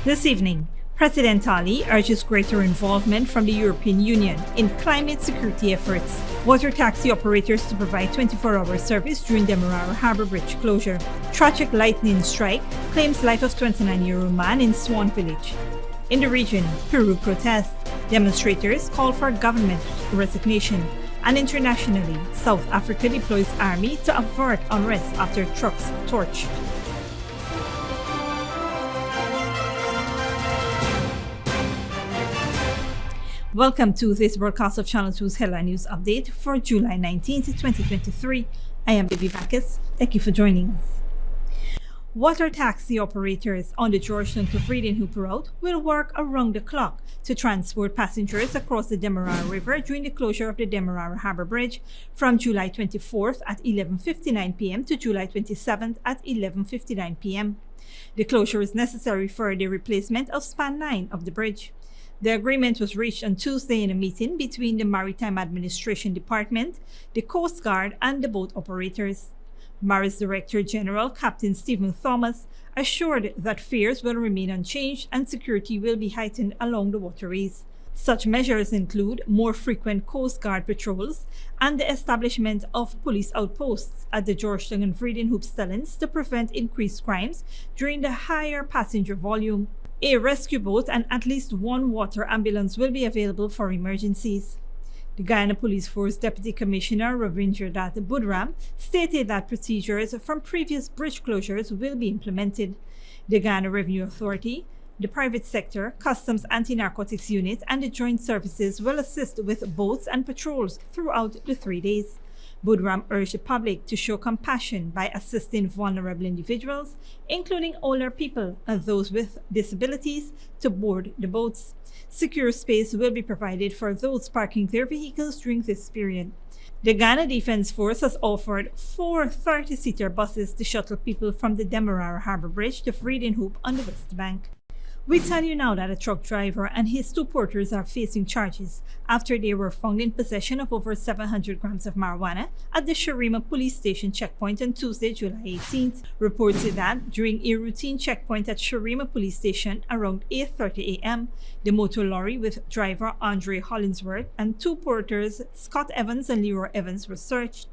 This evening, President Ali urges greater involvement from the European Union in climate security efforts. Water taxi operators to provide 24-hour service during Demerara Harbour Bridge closure. Tragic lightning strike claims life of 29-year-old man in Swan village. In the region, Peru protests. Demonstrators call for government resignation. And internationally, South Africa deploys army to avert unrest after trucks torched. Welcome to this broadcast of Channel 2's Headline News Update for July 19th, 2023. I am Bibi Bacchus. Thank you for joining us. Water taxi operators on the Georgetown to Vredenhoop route will work around the clock to transport passengers across the Demerara River during the closure of the Demerara Harbour Bridge from July 24th at 11:59 p.m. to July 27th at 11:59 p.m. The closure is necessary for the replacement of span 9 of the bridge. The agreement was reached on Tuesday in a meeting between the Maritime Administration Department, the Coast Guard, and the boat operators. MARI's Director General, Captain Stephen Thomas, assured that fares will remain unchanged and security will be heightened along the waterways. Such measures include more frequent Coast Guard patrols and the establishment of police outposts at the Georgetown and Vredenhoop stellings to prevent increased crimes during the higher passenger volume. A rescue boat and at least one water ambulance will be available for emergencies. The Guyana Police Force Deputy Commissioner Rabindranath Budram stated that procedures from previous bridge closures will be implemented. The Guyana Revenue Authority, the private sector, Customs Anti-Narcotics Unit, and the joint services will assist with boats and patrols throughout the 3 days. Budram urged the public to show compassion by assisting vulnerable individuals, including older people and those with disabilities, to board the boats. Secure space will be provided for those parking their vehicles during this period. The Ghana Defence Force has offered 4 30-seater buses to shuttle people from the Demerara Harbour Bridge to Vredenhoop on the West Bank. We tell you now that a truck driver and his 2 porters are facing charges after they were found in possession of over 700 grams of marijuana at the Sharima police station checkpoint on Tuesday, July 18th. Reports say that during a routine checkpoint at Sharima police station around 8:30 a.m., the motor lorry with driver Andre Hollinsworth and 2 porters, Scott Evans and Leroy Evans, were searched.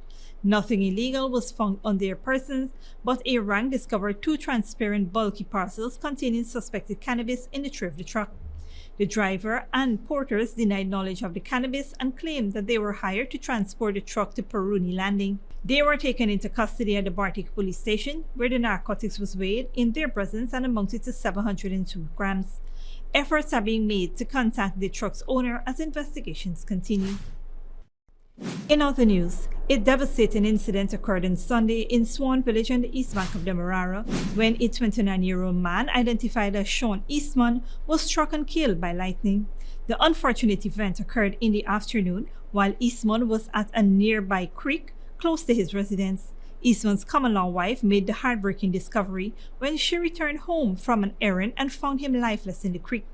Nothing illegal was found on their persons, but a rank discovered 2 transparent bulky parcels containing suspected cannabis in the tray of the truck. The driver and porters denied knowledge of the cannabis and claimed that they were hired to transport the truck to Peruni Landing. They were taken into custody at the Bartik police station, where the narcotics was weighed in their presence and amounted to 702 grams. Efforts are being made to contact the truck's owner as investigations continue. In other news, a devastating incident occurred on Sunday in Swan village on the east bank of Demerara when a 29-year-old man identified as Sean Eastman was struck and killed by lightning. The unfortunate event occurred in the afternoon while Eastman was at a nearby creek close to his residence. Eastman's common-law wife made the heartbreaking discovery when she returned home from an errand and found him lifeless in the creek.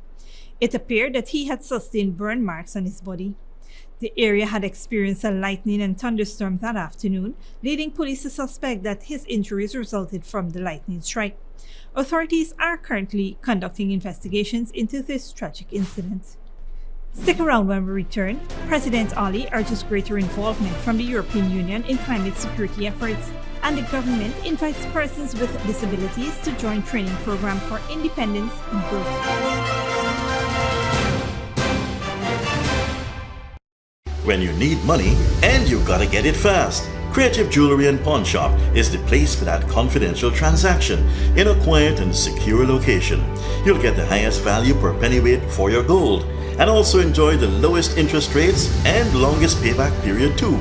It appeared that he had sustained burn marks on his body. The area had experienced a lightning and thunderstorm that afternoon, leading police to suspect that his injuries resulted from the lightning strike. Authorities are currently conducting investigations into this tragic incident. Stick around when we return. President Ali urges greater involvement from the European Union in climate security efforts, and the government invites persons with disabilities to join training program for independence and growth. When you need money and you gotta get it fast, Creative Jewelry and Pawn Shop is the place for that confidential transaction in a quiet and secure location. You'll get the highest value per pennyweight for your gold and also enjoy the lowest interest rates and longest payback period too.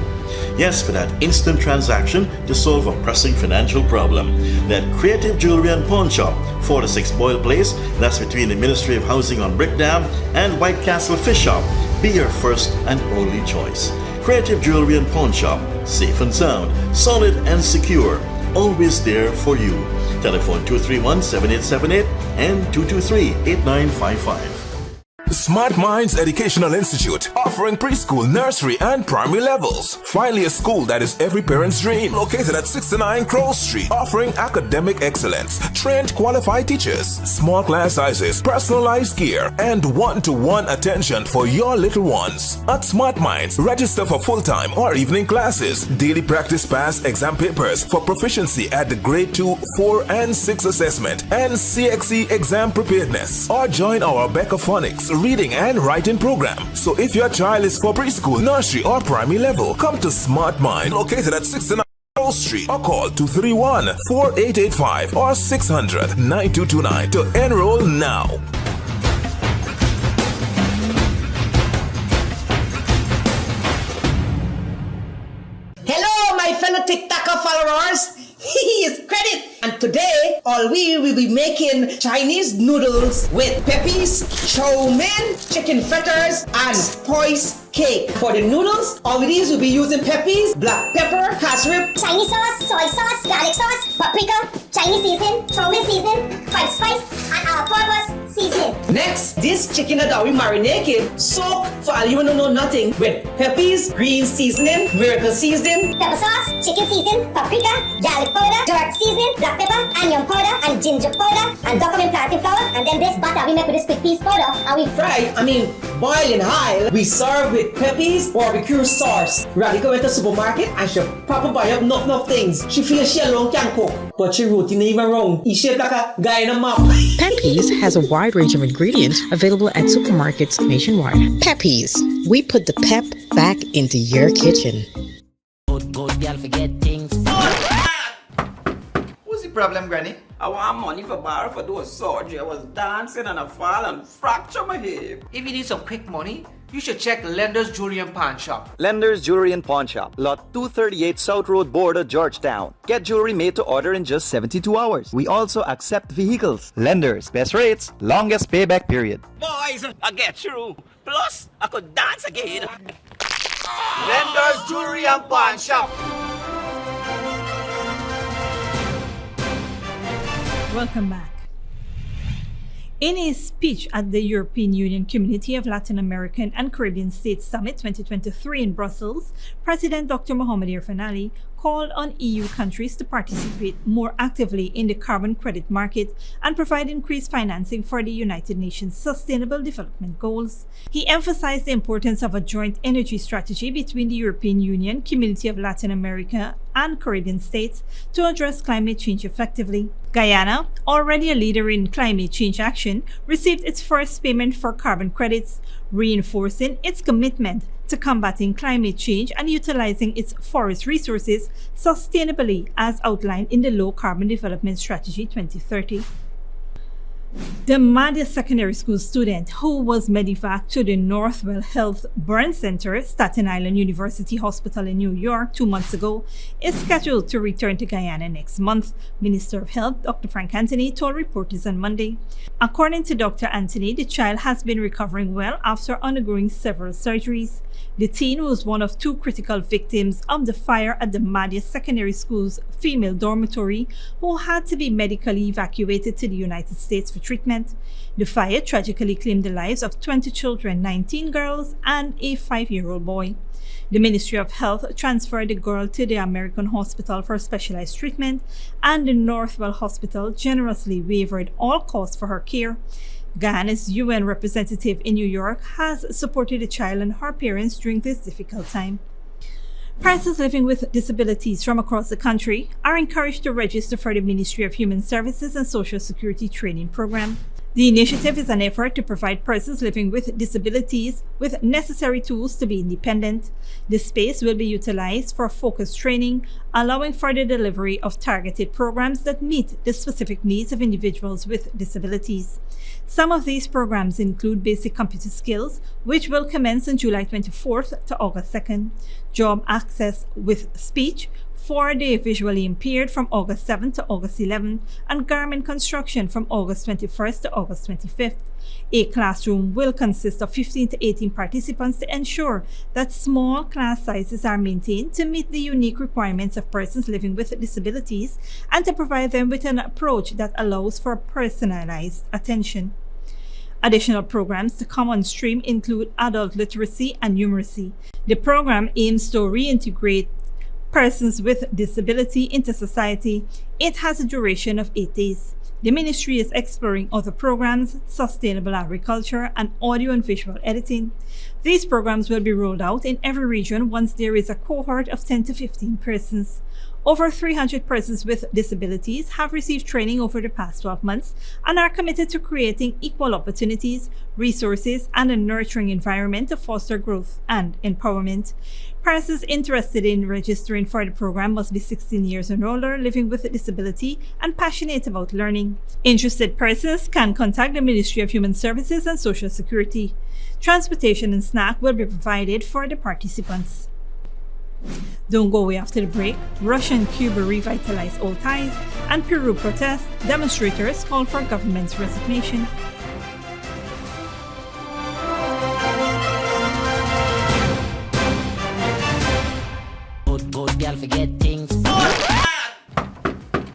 Yes, for that instant transaction to solve a pressing financial problem. That Creative Jewelry and Pawn Shop, 46 Boyle Place, that's between the Ministry of Housing on Brick Dam and White Castle Fish Shop. Be your first and only choice. Creative Jewelry and Pawn Shop, safe and sound, solid and secure, always there for you. Telephone 231-7878 and 223-8955. Smart Minds Educational Institute, offering preschool, nursery, and primary levels. Finally, a school that is every parent's dream. Located at 69 Crow Street, offering academic excellence, trained qualified teachers, small class sizes, personalized gear, and one-to-one attention for your little ones. At Smart Minds, register for full-time or evening classes, daily practice pass exam papers for proficiency at the grade 2, 4, and 6 assessment, and CXE exam preparedness. Or join our Beccaphonics reading and writing program. So if your child is for preschool, nursery, or primary level, come to Smart Mind, located at 69 Street, or call 231-4885 or 600-9229 to enroll now. Hello, my fellow TikToker followers. Here's credit. And today, all we will be making Chinese noodles with peppies, chow mein, chicken fritters, and spice cake. For the noodles, all we will be using peppies, black pepper, cashew, Chinese sauce, soy sauce, garlic sauce, paprika, Chinese seasoning, chow mein seasoning, white spice, and all-purpose seasoning. Next, this chicken that we marinate, soak for all you don't know nothing with peppies, green seasoning, miracle seasoning, Pepper sauce, chicken seasoning, paprika, garlic powder, dark seasoning, black pepper, onion powder, and ginger powder, and document plantain flour, and then this butter we make with this quick peas powder, and we boil in high. We serve with peppies, barbecue sauce. Radical went to the supermarket and she proper buy up enough things. She feels she alone can cook, but she wrote in even wrong. He shaped like a guy in a map. Peppies has a wide range of ingredients available at supermarkets nationwide. Peppies, we put the pep back into your kitchen. Good girl forget things. What's the problem, Granny? I want money for borrow for those surgery. I was dancing and I fall and fracture my hip. If you need some quick money, you should check Lender's Jewelry and Pawn Shop. Lender's Jewelry and Pawn Shop, lot 238 South Road, Border, Georgetown. Get jewelry made to order in just 72 hours. We also accept vehicles. Lender's, best rates, longest payback period. Boys, I get through. Plus, I could dance again. Lender's Jewelry and Pawn Shop. Welcome back. In a speech at the European Union Community of Latin American and Caribbean States Summit 2023 in Brussels, President Dr. Mohamed Irfaan Ali called on EU countries to participate more actively in the carbon credit market and provide increased financing for the United Nations Sustainable Development Goals. He emphasized the importance of a joint energy strategy between the European Union, Community of Latin America, and Caribbean states to address climate change effectively. Guyana, already a leader in climate change action, received its first payment for carbon credits, reinforcing its commitment to combating climate change and utilizing its forest resources sustainably as outlined in the Low Carbon Development Strategy 2030. Demerara secondary school student who was medevaced to the Northwell Health Burn Center, Staten Island University Hospital in New York 2 months ago, is scheduled to return to Guyana next month, Minister of Health Dr. Frank Anthony told reporters on Monday. According to Dr. Anthony, the child has been recovering well after undergoing several surgeries. The teen was one of 2 critical victims of the fire at the Demerara Secondary School's female dormitory who had to be medically evacuated to the United States for treatment. The fire tragically claimed the lives of 20 children, 19 girls, and a 5-year-old boy. The Ministry of Health transferred the girl to the American Hospital for specialized treatment, and the Northwell Hospital generously waived all costs for her care. Guyana's UN representative in New York has supported the child and her parents during this difficult time. Persons living with disabilities from across the country are encouraged to register for the Ministry of Human Services and Social Security training program. The initiative is an effort to provide persons living with disabilities with necessary tools to be independent. The space will be utilized for focused training, allowing for the delivery of targeted programs that meet the specific needs of individuals with disabilities. Some of these programs include basic computer skills, which will commence on July 24th to August 2nd, job access with speech for the visually impaired from August 7th to August 11th, and garment construction from August 21st to August 25th. A classroom will consist of 15 to 18 participants to ensure that small class sizes are maintained to meet the unique requirements of persons living with disabilities and to provide them with an approach that allows for personalized attention. Additional programs to come on stream include adult literacy and numeracy. The program aims to reintegrate persons with disability into society. It has a duration of 8 days. The ministry is exploring other programs, sustainable agriculture, and audio and visual editing. These programs will be rolled out in every region once there is a cohort of 10 to 15 persons. Over 300 persons with disabilities have received training over the past 12 months and are committed to creating equal opportunities, resources, and a nurturing environment to foster growth and empowerment. Persons interested in registering for the program must be 16 years and older, living with a disability, and passionate about learning. Interested persons can contact the Ministry of Human Services and Social Security. Transportation and snack will be provided for the participants. Don't go away after the break. Russia and Cuba revitalize old ties, and Peru protests. Demonstrators call for government's resignation. Good girl forget things.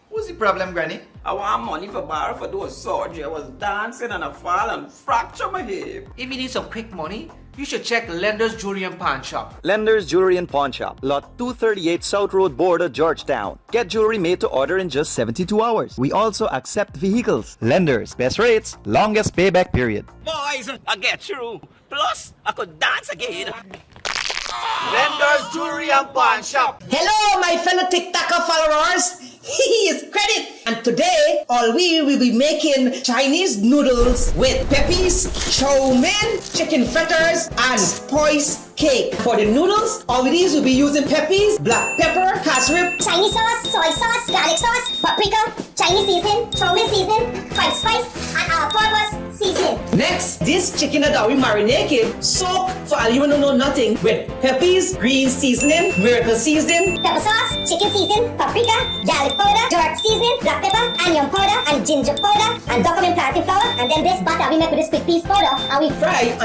What's the problem, Granny? I want money for borrow for those surgery. I was dancing and I fall and fracture my hip. If you need some quick money, you should check Lender's Jewelry and Pawn Shop. Lender's Jewelry and Pawn Shop, lot 238 South Road Border, Georgetown. Get jewelry made to order in just 72 hours. We also accept vehicles. Lender's, best rates, longest payback period. Boys, I get through. Plus, I could dance again. Lender's Jewelry and Pawn Shop. Hello, my fellow TikToker followers. He is Credit, and today all we will be making Chinese noodles with peppies, chow mein, chicken fritters, and spice cake. For the noodles, all of these will be using peppies, black pepper, cashew, Chinese sauce, soy sauce, garlic sauce, paprika, Chinese seasoning, chow mein seasoning, white spice, and all-purpose seasoning. Next, this chicken that we marinated, soak for all you don't know nothing with peppies, green seasoning, miracle seasoning, Pepper sauce, chicken seasoning, paprika, garlic powder, dark seasoning, black pepper, onion powder, and ginger powder, and document plantain flour, and then this butter we make with this quick piece powder, and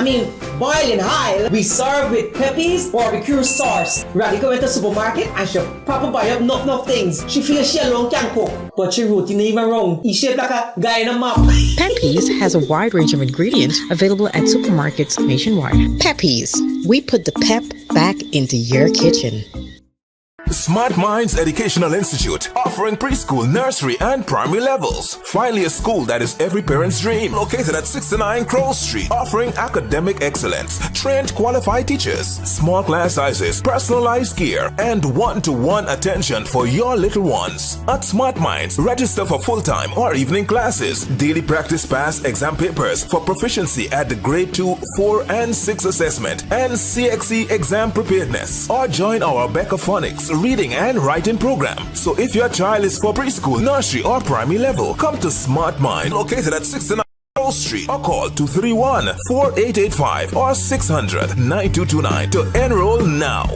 we boil in high. We serve with peppies, barbecue sauce. Radhi go into the supermarket and she pop buy up enough things. She feels she alone can cook, but she routine even wrong. She shaped like a guy in a map. Peppies has a wide range of ingredients available at supermarkets nationwide. Peppies, we put the pep back into your kitchen. Smart Minds Educational Institute, offering preschool, nursery, and primary levels. Finally, a school that is every parent's dream. Located at 69 Crow Street, offering academic excellence, trained qualified teachers, small class sizes, personalized gear, and one-to-one attention for your little ones. At Smart Minds, register for full-time or evening classes, daily practice pass exam papers for proficiency at the grade 2, 4, and 6 assessment, and CXE exam preparedness. Or join our Becca Phonics reading and writing program. So if your child is for preschool, nursery, or primary level, come to Smart Mind, located at 69 Crow Street, or call 231-4885 or 600-9229 to enroll now.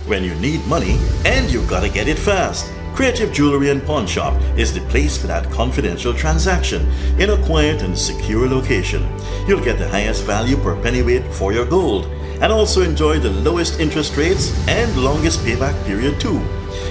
When you need money and you gotta get it fast, Creative Jewelry and Pawn Shop is the place for that confidential transaction in a quiet and secure location. You'll get the highest value per pennyweight for your gold and also enjoy the lowest interest rates and longest payback period too.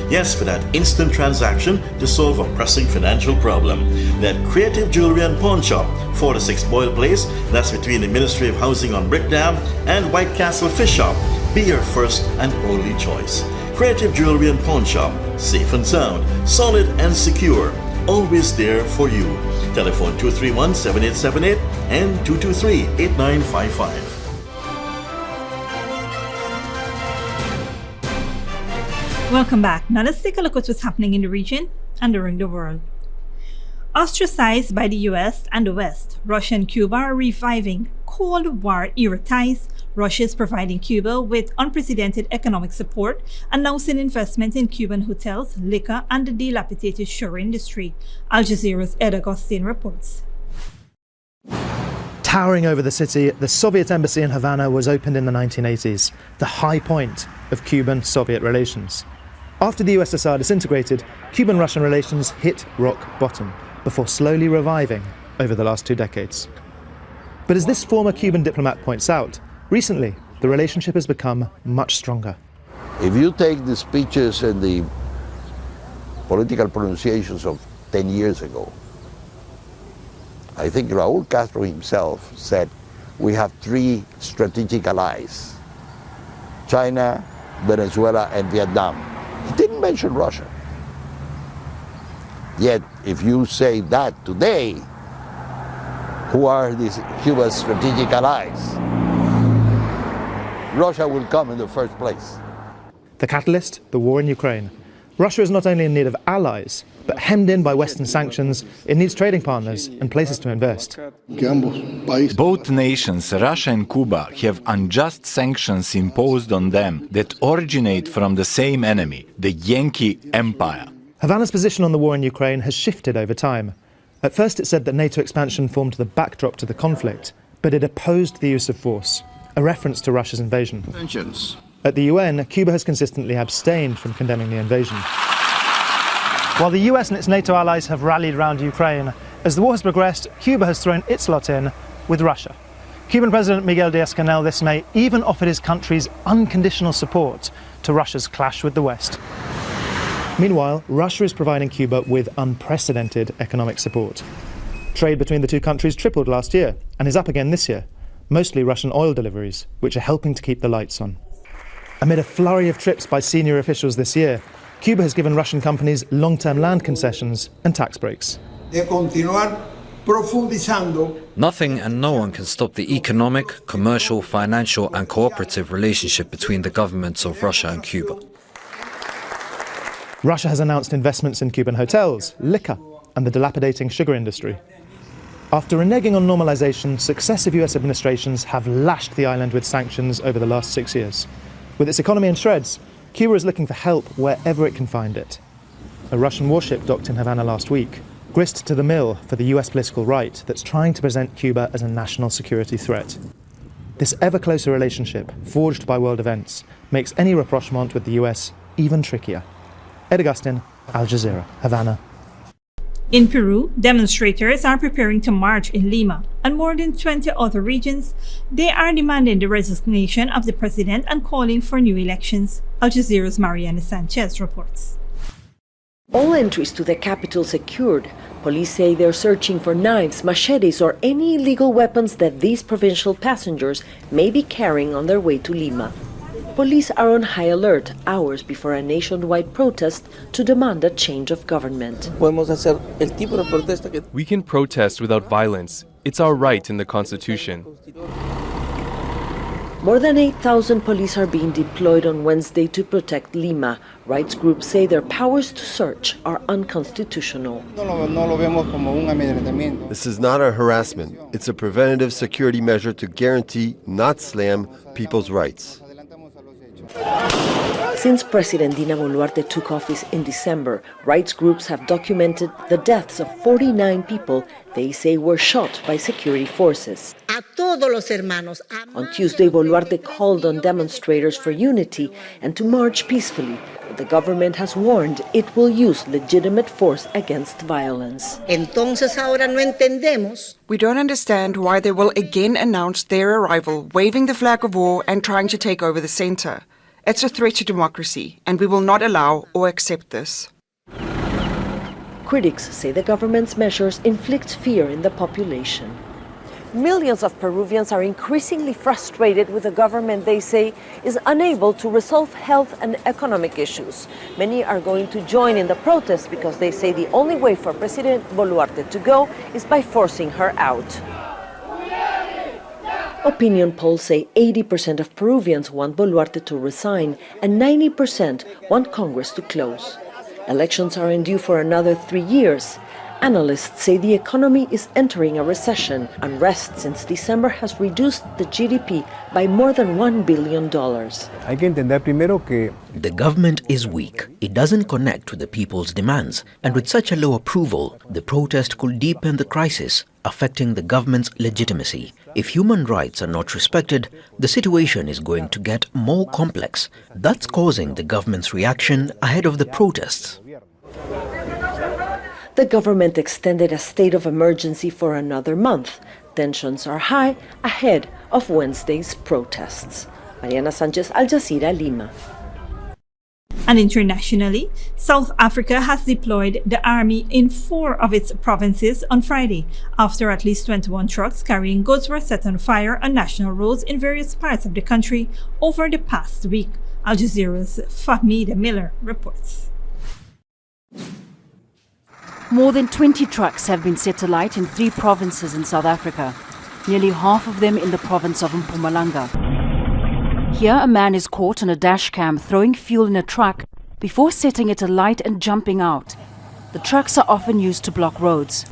Yes, for that instant transaction to solve a pressing financial problem. That Creative Jewelry and Pawn Shop, 46 Boyle Place, that's between the Ministry of Housing on Brickdam and White Castle Fish Shop. Be your first and only choice. Creative Jewelry and Pawn Shop, safe and sound, solid and secure, always there for you. Telephone 231-7878 and 223-8955. Welcome back. Now let's take a look at what's happening in the region and around the world. Ostracized by the US and the West, Russia and Cuba are reviving Cold War era ties. Russia is providing Cuba with unprecedented economic support, announcing investment in Cuban hotels, liquor, and the dilapidated shore industry. Al Jazeera's Ed Agustin reports. Towering over the city, the Soviet embassy in Havana was opened in the 1980s, the high point of Cuban-Soviet relations. After the USSR disintegrated, Cuban-Russian relations hit rock bottom before slowly reviving over the last 2 decades. But as this former Cuban diplomat points out, recently the relationship has become much stronger. If you take the speeches and the political pronunciations of 10 years ago. I think Raúl Castro himself said, we have 3 strategic allies, China, Venezuela, and Vietnam. He didn't mention Russia. Yet, if you say that today, who are these Cuba's strategic allies? Russia will come in the first place. The catalyst, the war in Ukraine. Russia is not only in need of allies, but hemmed in by Western sanctions, it needs trading partners and places to invest. Both nations, Russia and Cuba, have unjust sanctions imposed on them that originate from the same enemy, the Yankee Empire. Havana's position on the war in Ukraine has shifted over time. At first it said that NATO expansion formed the backdrop to the conflict, but it opposed the use of force, a reference to Russia's invasion. At the UN, Cuba has consistently abstained from condemning the invasion. While the US and its NATO allies have rallied around Ukraine, as the war has progressed, Cuba has thrown its lot in with Russia. Cuban President Miguel Díaz-Canel this May even offered his country's unconditional support to Russia's clash with the West. Meanwhile, Russia is providing Cuba with unprecedented economic support. Trade between the two countries tripled last year and is up again this year, mostly Russian oil deliveries, which are helping to keep the lights on. Amid a flurry of trips by senior officials this year, Cuba has given Russian companies long-term land concessions and tax breaks. Nothing and no one can stop the economic, commercial, financial and cooperative relationship between the governments of Russia and Cuba. Russia has announced investments in Cuban hotels, liquor and the dilapidating sugar industry. After reneging on normalization, successive US administrations have lashed the island with sanctions over the last 6 years. With its economy in shreds, Cuba is looking for help wherever it can find it. A Russian warship docked in Havana last week, grist to the mill for the US political right that's trying to present Cuba as a national security threat. This ever closer relationship, forged by world events, makes any rapprochement with the US even trickier. Ed Agustin, Al Jazeera, Havana. In Peru, demonstrators are preparing to march in Lima and more than 20 other regions. They are demanding the resignation of the president and calling for new elections. Al Jazeera's Mariana Sanchez reports. All entries to the capital secured. Police say they're searching for knives, machetes, or any illegal weapons that these provincial passengers may be carrying on their way to Lima. Police are on high alert hours before a nationwide protest to demand a change of government. We can protest without violence. It's our right in the Constitution. More than 8,000 police are being deployed on Wednesday to protect Lima. Rights groups say their powers to search are unconstitutional. This is not a harassment. It's a preventative security measure to guarantee, not slam, people's rights. Since President Dina Boluarte took office in December, rights groups have documented the deaths of 49 people they say were shot by security forces. On Tuesday, Boluarte called on demonstrators for unity and to march peacefully. But the government has warned it will use legitimate force against violence. We don't understand why they will again announce their arrival, waving the flag of war and trying to take over the center. It's a threat to democracy, and we will not allow or accept this. Critics say the government's measures inflict fear in the population. Millions of Peruvians are increasingly frustrated with a government they say is unable to resolve health and economic issues. Many are going to join in the protests because they say the only way for President Boluarte to go is by forcing her out. Opinion polls say 80% of Peruvians want Boluarte to resign and 90% want Congress to close. Elections are in due for another 3 years. Analysts say the economy is entering a recession. Unrest since December has reduced the GDP by more than $1 billion. The government is weak. It doesn't connect with the people's demands. And with such a low approval, the protest could deepen the crisis, affecting the government's legitimacy. If human rights are not respected, the situation is going to get more complex. That's causing the government's reaction ahead of the protests. The government extended a state of emergency for another month. Tensions are high ahead of Wednesday's protests. Mariana Sanchez, Al Jazeera, Lima. And internationally, South Africa has deployed the army in 4 of its provinces on Friday, after at least 21 trucks carrying goods were set on fire on national roads in various parts of the country over the past week. Al Jazeera's Fahmida Miller reports. More than 20 trucks have been set alight in 3 provinces in South Africa, nearly half of them in the province of Mpumalanga. Here, a man is caught on a dash cam throwing fuel in a truck before setting it alight and jumping out. The trucks are often used to block roads.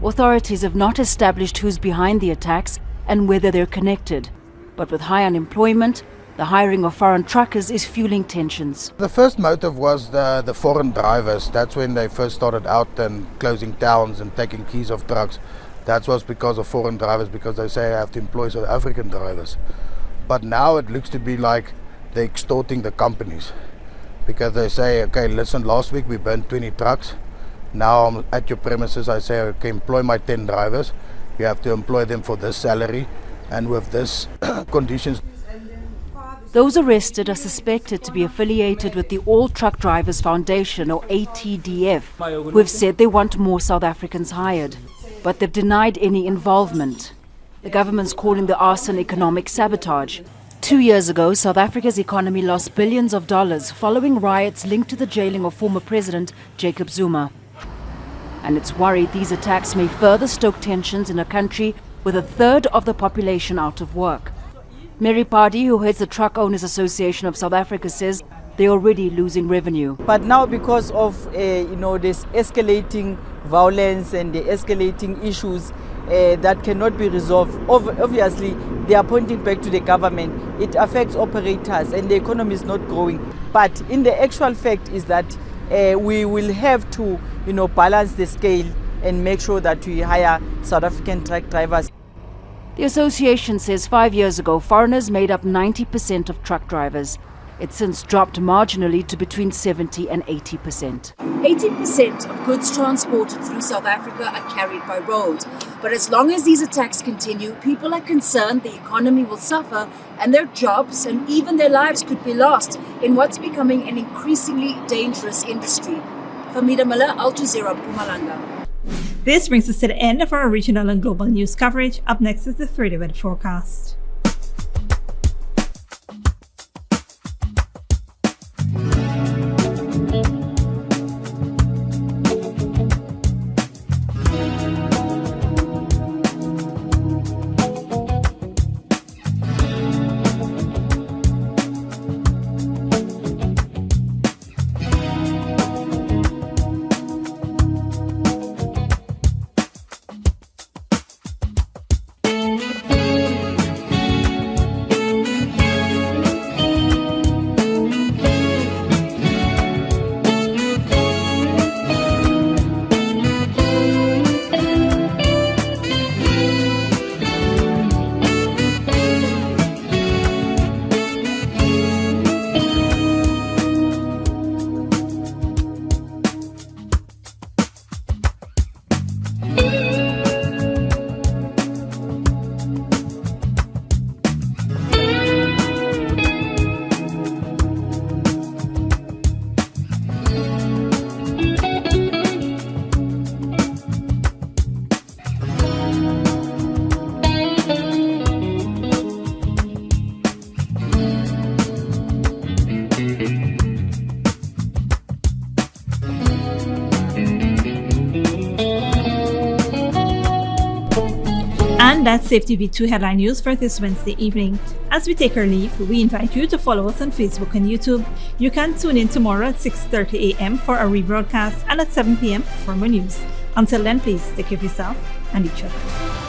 Authorities have not established who's behind the attacks and whether they're connected. But with high unemployment, the hiring of foreign truckers is fueling tensions. The first motive was the foreign drivers. That's when they first started out and closing towns and taking keys of trucks. That was because of foreign drivers, because they say I have to employ South African drivers. But now it looks to be like they're extorting the companies, because they say, okay, listen, last week we burned 20 trucks. Now I'm at your premises, I say, okay, employ my 10 drivers. You have to employ them for this salary and with this conditions. Those arrested are suspected to be affiliated with the All Truck Drivers Foundation, or ATDF, who have said they want more South Africans hired, but they've denied any involvement. The government's calling the arson economic sabotage. 2 years ago, South Africa's economy lost billions of dollars following riots linked to the jailing of former President Jacob Zuma. And it's worried these attacks may further stoke tensions in a country with 1/3 of the population out of work. Mary Pardee, who heads the Truck Owners Association of South Africa, says they're already losing revenue. But now, because of this escalating violence and the escalating issues that cannot be resolved, obviously they are pointing back to the government. It affects operators and the economy is not growing. But in the actual fact is that we will have to balance the scale and make sure that we hire South African truck drivers. The association says 5 years ago, foreigners made up 90% of truck drivers. It's since dropped marginally to between 70 and 80%. 80% of goods transported through South Africa are carried by road. But as long as these attacks continue, people are concerned the economy will suffer and their jobs and even their lives could be lost in what's becoming an increasingly dangerous industry. Fahmida Miller, Al Jazeera, Mpumalanga. This brings us to the end of our regional and global news coverage. Up next is the 3-day weather forecast. And that's Safe TV2 headline news for this Wednesday evening. As we take our leave, we invite you to follow us on Facebook and YouTube. You can tune in tomorrow at 6:30 a.m. for a rebroadcast and at 7 p.m. for more news. Until then, please take care of yourself and each other.